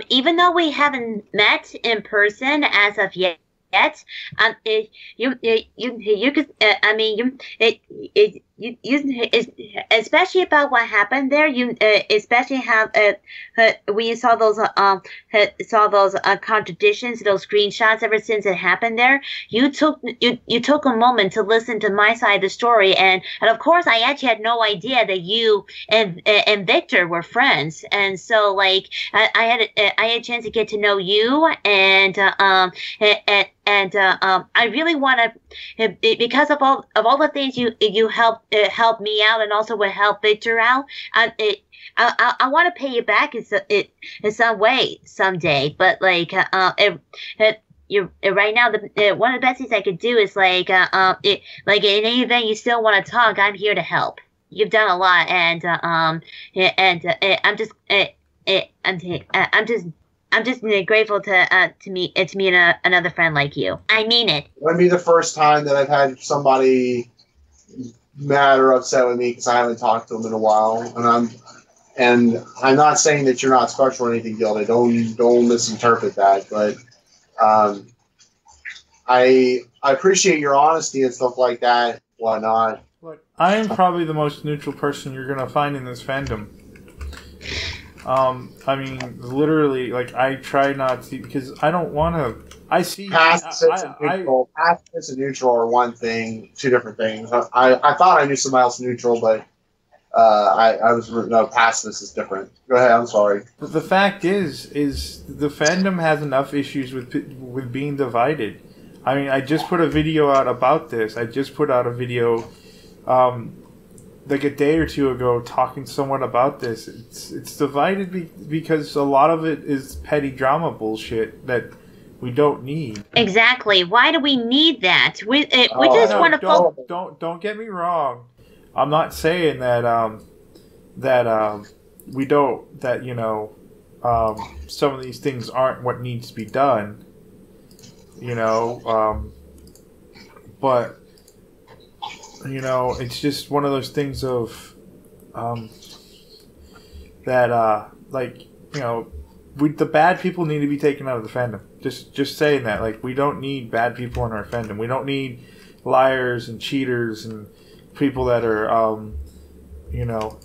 even though we haven't met in person as of yet, especially about what happened there. Especially how when you saw those contradictions, those screenshots. Ever since it happened there, you took a moment to listen to my side of the story, and of course, I actually had no idea that you and Victor were friends, and so like I had a chance to get to know you, and I really want to, because of all the things you helped me out and also would help Victor out. I want to pay you back in some way someday. But like you right now, one of the best things I could do is like in any event you still want to talk, I'm here to help. You've done a lot, and I'm just grateful to meet another friend like you. I mean it. It wouldn't be the first time that I've had somebody mad or upset with me because I haven't talked to them in a while, and I'm not saying that you're not special or anything, Gilded. Don't misinterpret that, but I appreciate your honesty and stuff like that, whatnot. Look, I am probably the most neutral person you're gonna find in this fandom. I mean, literally, like, I try not to, because I don't want to. I see. Pacifist and neutral are one thing, two different things. I thought I knew somebody else neutral, but pacifist is different. Go ahead. I'm sorry. But the fact is the fandom has enough issues with being divided. I mean, I just put a video out about this. I just put out a video, like a day or two ago, talking somewhat about this. It's divided because a lot of it is petty drama bullshit that we don't need. Exactly. Why do we need that? We just want to Don't get me wrong. I'm not saying that we don't, that, you know, some of these things aren't what needs to be done. You know, but you know, it's just one of those things of that like, you know, the bad people need to be taken out of the fandom. Just saying that, like, we don't need bad people in our fandom. We don't need liars and cheaters and people that are you know,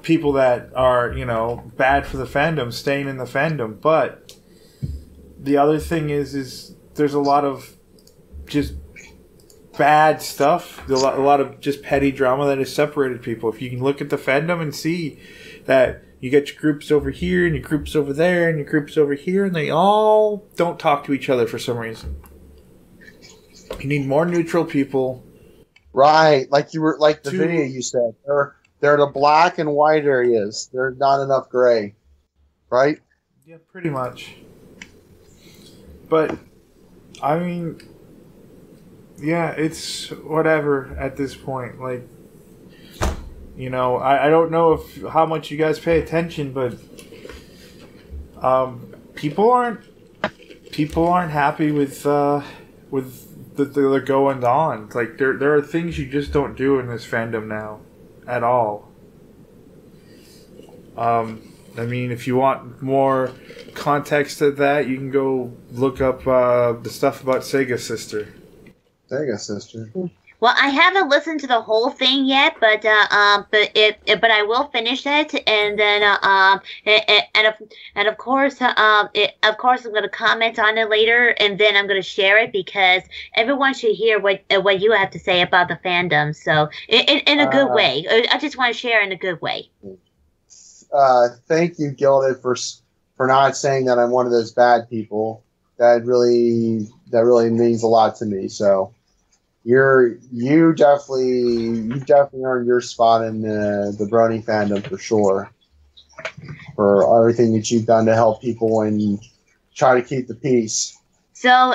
people that are, you know, bad for the fandom staying in the fandom. But the other thing is there's a lot of just bad stuff, a lot of just petty drama that has separated people. If you can look at the fandom and see that you get your groups over here and your groups over there and your groups over here, and they all don't talk to each other for some reason. You need more neutral people. Right, like you were like the Two- video you said. They're the black and white areas. There's not enough gray, right? Yeah, pretty much. But I mean, yeah, it's whatever at this point. Like, you know, I don't know how much you guys pay attention, but people aren't happy with the goings on. Like there are things you just don't do in this fandom now, at all. I mean, if you want more context to that, you can go look up the stuff about Sega Sister. Sega Sister. Well, I haven't listened to the whole thing yet, but I will finish it, and then of course I'm going to comment on it later, and then I'm going to share it because everyone should hear what you have to say about the fandom. So in a good way, I just want to share in a good way. Thank you, Gilded, for not saying that I'm one of those bad people. That really means a lot to me. So. You definitely earned your spot in the Brony fandom for sure. For everything that you've done to help people and try to keep the peace. So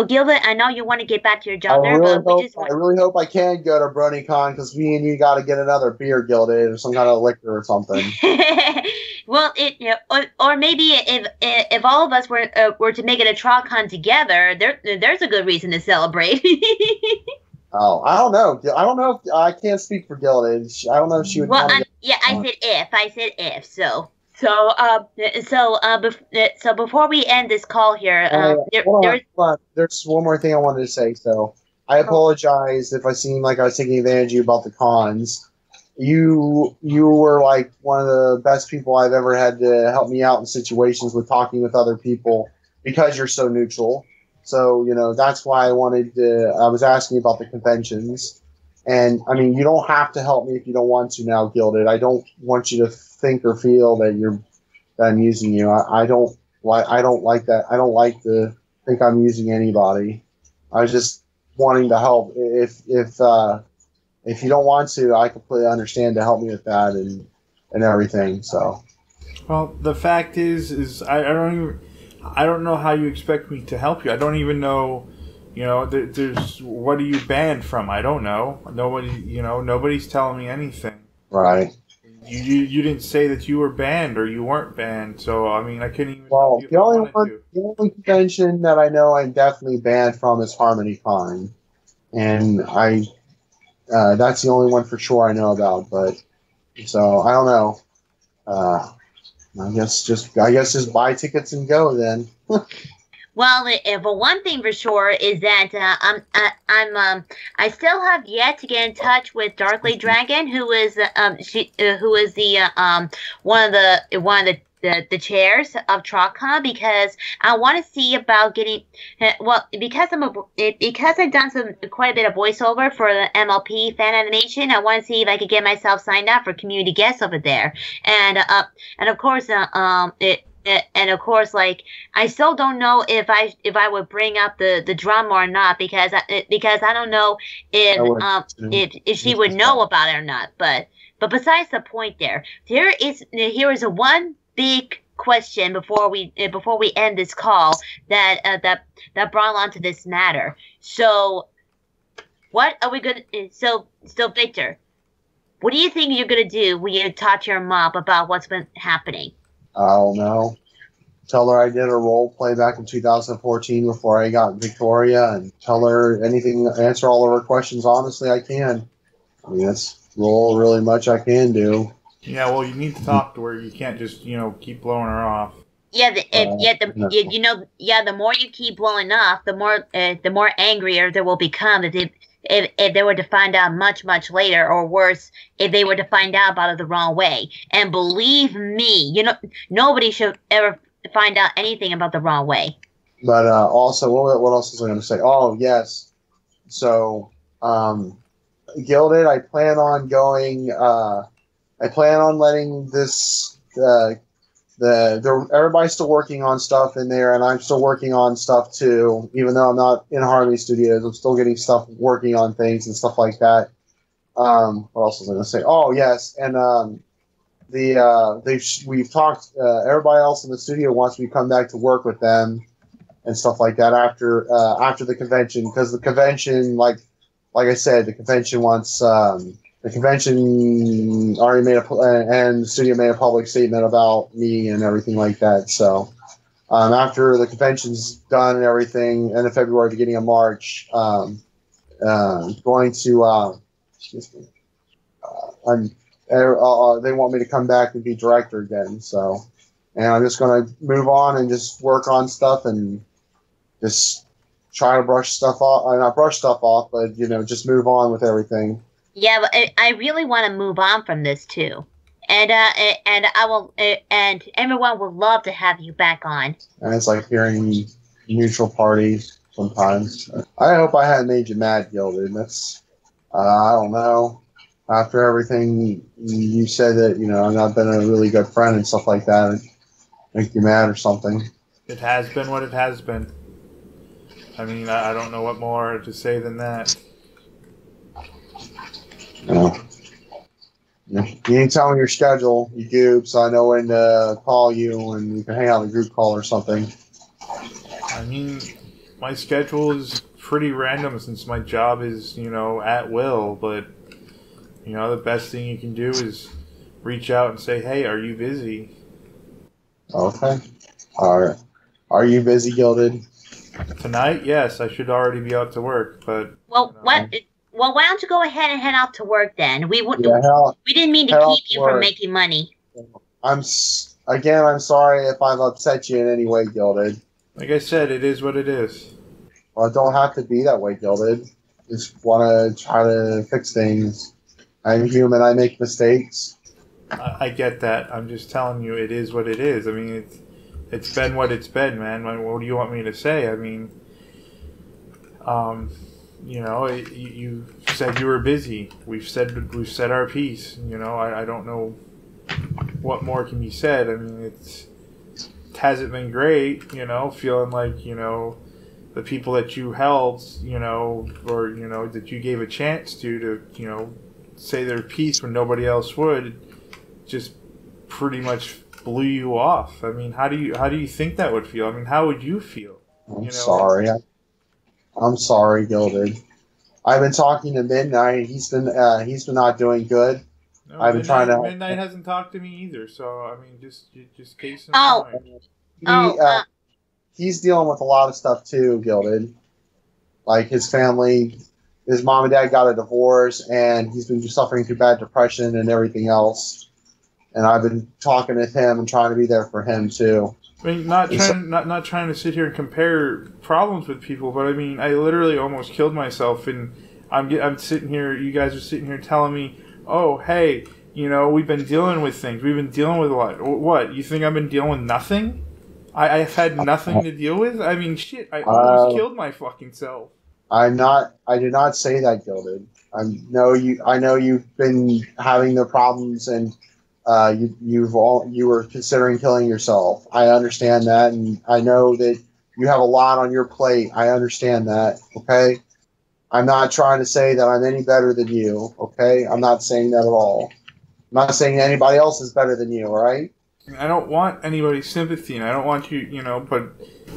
Gilbert, I know you want to get back to your job I really hope I can go to BronyCon because me and you got to get another beer, Gilded, or some kind of liquor or something. Well, or maybe if all of us were to make it a TrawCon together, there's a good reason to celebrate. Oh, I don't know. I don't know if I can't speak for Gilded. I don't know if she would. Well, I said if. So before we end this call here, hold on. There's one more thing I wanted to say. So I apologize if I seem like I was taking advantage of you about the cons. You were like one of the best people I've ever had to help me out in situations with talking with other people because you're so neutral. So, you know, that's why I was asking about the conventions. And I mean, you don't have to help me if you don't want to now, Gilded. I don't want you to think or feel that I'm using you. I don't like that. I don't like to think I'm using anybody. I was just wanting to help. If you don't want to, I completely understand to help me with that and everything. So, well, the fact is I don't know how you expect me to help you. I don't even know. You know, there's what are you banned from? I don't know. Nobody's telling me anything. Right. You didn't say that you were banned or you weren't banned. So I mean, I couldn't even. Well, the only convention that I know I'm definitely banned from is Harmoney Con, and that's the only one for sure I know about. But so I don't know. I guess just buy tickets and go then. Well, one thing for sure is that I still have yet to get in touch with Darkly Dragon, who is one of the chairs of TrawCon, because I want to see about getting because I've done quite a bit of voiceover for the MLP fan animation. I want to see if I could get myself signed up for community guests over there, and of course like I still don't know if I would bring up the drama or not, because I don't know if she would know about it or not. But besides the point, here is a one big question before we end this call that brought on to this matter. So what are we gonna? So Victor, what do you think you're gonna do when you talk to your mom about what's been happening? I don't know. Tell her I did a role play back in 2014 before I got Victoria, and tell her anything, answer all of her questions honestly I can. I mean, that's really much I can do. Yeah, well, you need to talk to her. You can't just, keep blowing her off. Yeah, the more you keep blowing off, the more angrier they will become if they were to find out much later, or worse, if they were to find out about it the wrong way. And believe me, nobody should ever find out anything about the wrong way. But also, what else was I going to say? Oh, yes. So, Gilded, I plan on going. I plan on letting this everybody's still working on stuff in there, and I'm still working on stuff too. Even though I'm not in Harmony Studios, I'm still getting stuff, working on things and stuff like that. What else was I going to say? Oh yes, and we've talked. Everybody else in the studio wants me to come back to work with them and stuff like that after the convention, because the convention, like I said, the convention wants. The convention already made and the studio made a public statement about me and everything like that. So after the convention's done and everything, end of February, beginning of March, going to excuse me. They want me to come back and be director again. So, and I'm just going to move on and just work on stuff and just try to brush stuff off. Not brush stuff off, but just move on with everything. Yeah, but I really want to move on from this too, and I will, and everyone would love to have you back on. And it's like hearing neutral parties sometimes. I hope I hadn't made you mad, Gilded. That's I don't know. After everything you said that I've not been a really good friend and stuff like that, and make you mad or something. It has been what it has been. I mean, I don't know what more to say than that. You didn't tell me your schedule, you goob, so I know when to call you and we can hang out in a group call or something. I mean, my schedule is pretty random since my job is, at will, but, the best thing you can do is reach out and say, hey, are you busy? Okay. Alright. Are you busy, Gilded? Tonight? Yes, I should already be out to work, but... Well, what... Well, why don't you go ahead and head out to work then? We didn't mean to keep you from making money. I'm sorry if I've upset you in any way, Gilded. Like I said, it is what it is. Well, it don't have to be that way, Gilded. Just want to try to fix things. I'm human. I make mistakes. I get that. I'm just telling you, it is what it is. I mean, it's been what it's been, man. What do you want me to say? I mean, you said you were busy. We've said our piece. I don't know what more can be said. I mean, it hasn't been great. Feeling like the people that you helped, or that you gave a chance to say their piece when nobody else would, just pretty much blew you off. I mean, how do you think that would feel? I mean, how would you feel? I'm sorry. I'm sorry, Gilded. I've been talking to Midnight. He's been not doing good. No, I've been trying to. Midnight hasn't talked to me either. So I mean, just case in point. He's dealing with a lot of stuff too, Gilded. Like his family, his mom and dad got a divorce, and he's been suffering through bad depression and everything else. And I've been talking with him and trying to be there for him too. I mean, not trying to sit here and compare problems with people, but I mean, I literally almost killed myself, and I'm sitting here. You guys are sitting here telling me, "Oh, hey, we've been dealing with things. We've been dealing with a lot." What? You think I've been dealing with nothing? I've had nothing to deal with. I mean, shit. I almost killed my fucking self. I did not say that, Gilded. I know you've been having the problems and. You were considering killing yourself. I understand that, and I know that you have a lot on your plate. I understand that, okay? I'm not trying to say that I'm any better than you, okay? I'm not saying that at all. I'm not saying anybody else is better than you, all right? I don't want anybody's sympathy, and I don't want you, but,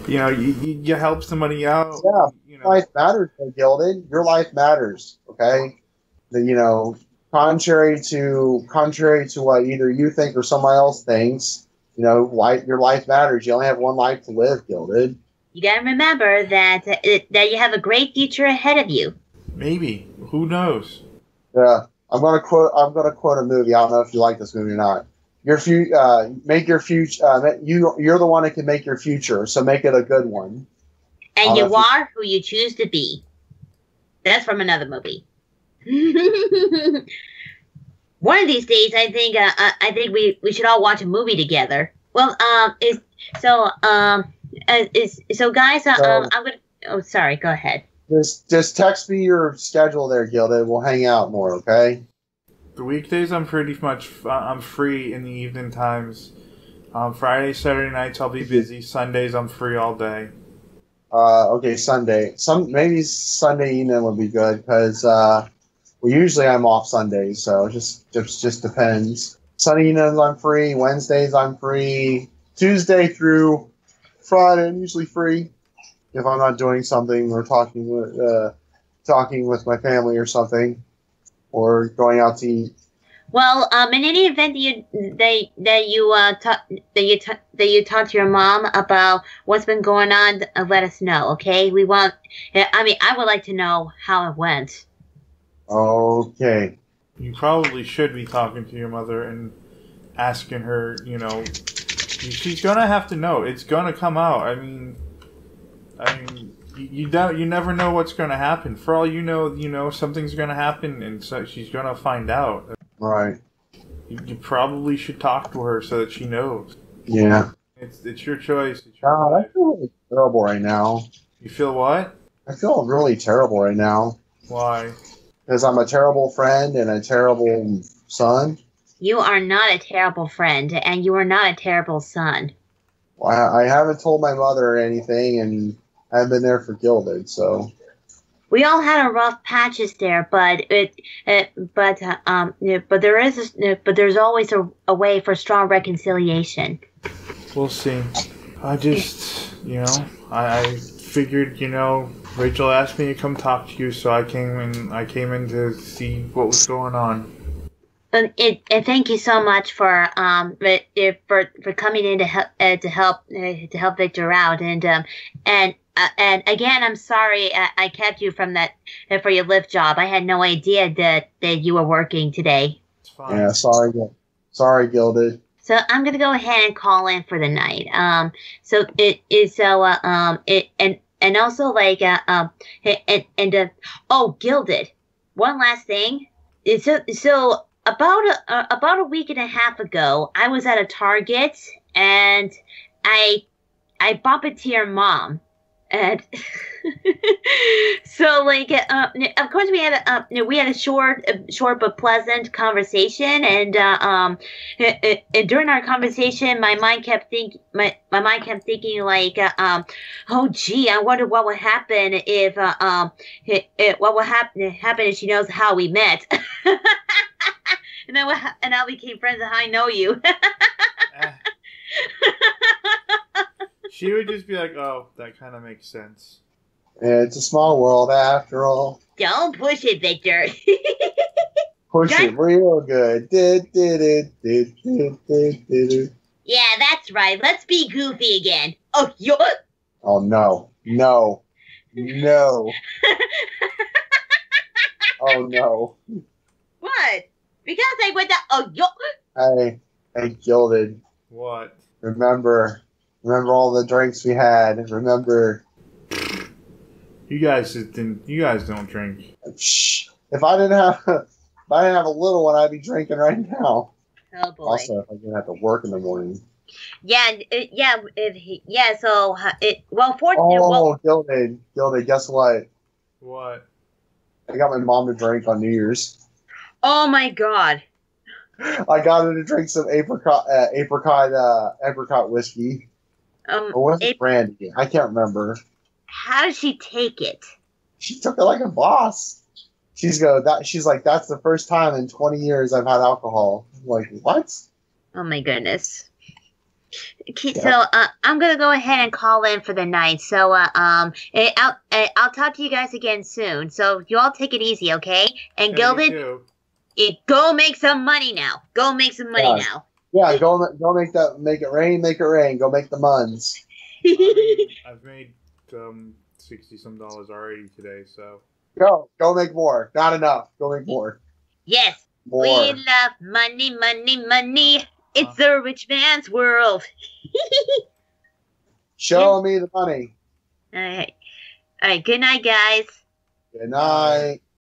you help somebody out. Yeah, life matters, Gilded. Your life matters, okay? Contrary to what either you think or somebody else thinks, your life matters. You only have one life to live, Gilded. You gotta remember that you have a great future ahead of you. Maybe. Who knows? Yeah, I'm gonna quote a movie. I don't know if you like this movie or not. Make your future. You're the one that can make your future, so make it a good one. And you are who you choose to be. That's from another movie. One of these days, I think we should all watch a movie together. Well, guys, I'm gonna. Oh, sorry. Go ahead. Just text me your schedule there, Gilded. We'll hang out more, okay? The weekdays, I'm pretty much I'm free in the evening times. Friday, Saturday nights I'll be busy. Sundays I'm free all day. Okay, Sunday. Maybe Sunday evening would be good because usually I'm off Sundays, so it just depends. Sunday evenings I'm free. Wednesdays I'm free. Tuesday through Friday I'm usually free if I'm not doing something or talking with my family or something, or going out to eat. Well, in any event that you talk to your mom about what's been going on, let us know, okay? I would like to know how it went. Okay. You probably should be talking to your mother and asking her, she's gonna have to know. It's gonna come out. I mean, you never know what's gonna happen. For all you know, something's gonna happen, and so she's gonna find out. Right. You probably should talk to her so that she knows. Yeah. It's your choice. It's your God, I life. feel really terrible right now. You feel what? I feel really terrible right now. Why? Because I'm a terrible friend and a terrible son. You are not a terrible friend, and you are not a terrible son. Well, I haven't told my mother anything, and I've been there for Gilded, so. We all had our rough patches there, but there's always a way for strong reconciliation. We'll see. I just, I figured, Rachel asked me to come talk to you, so I came in to see what was going on. And thank you so much for coming in to help Victor out, and again, I'm sorry I kept you from that for your lift job. I had no idea that you were working today. It's fine. Yeah, sorry, Gilded. So I'm gonna go ahead and call in for the night. Gilded. One last thing. So about a week and a half ago, I was at a Target and I bumped into your mom. And so, of course, we had a short but pleasant conversation, and during our conversation, my mind kept thinking, oh gee, I wonder what would happen if if she knows how we met, and I became friends and how I know you. She would just be like, oh, that kind of makes sense. Yeah, it's a small world after all. Don't push it, Victor. Push it real good. Yeah, that's right. Let's be goofy again. Oh, Oh, no. Oh, no. What? Because I went down. Hey, Gilded. What? Remember all the drinks we had. Remember. You guys don't drink. Shh. If I didn't have a little one, I'd be drinking right now. Oh boy. Also, if I didn't have to work in the morning. Gilded, guess what? What? I got my mom to drink on New Year's. Oh my God. I got her to drink some apricot whiskey. Or was it brandy? I can't remember. How did she take it? She took it like a boss. She's like, that's the first time in 20 years I've had alcohol. I'm like, what? Oh my goodness. Okay, so I'm gonna go ahead and call in for the night. So I'll talk to you guys again soon. So you all take it easy, okay? And Gilded, go make some money now. Go make some money now. Yeah, go make it rain. Go make the muns. I've made $60-some already today, so go make more. Not enough. Go make more. Yes, more. We love money. It's the rich man's world. Show me the money. All right. Good night, guys. Good night.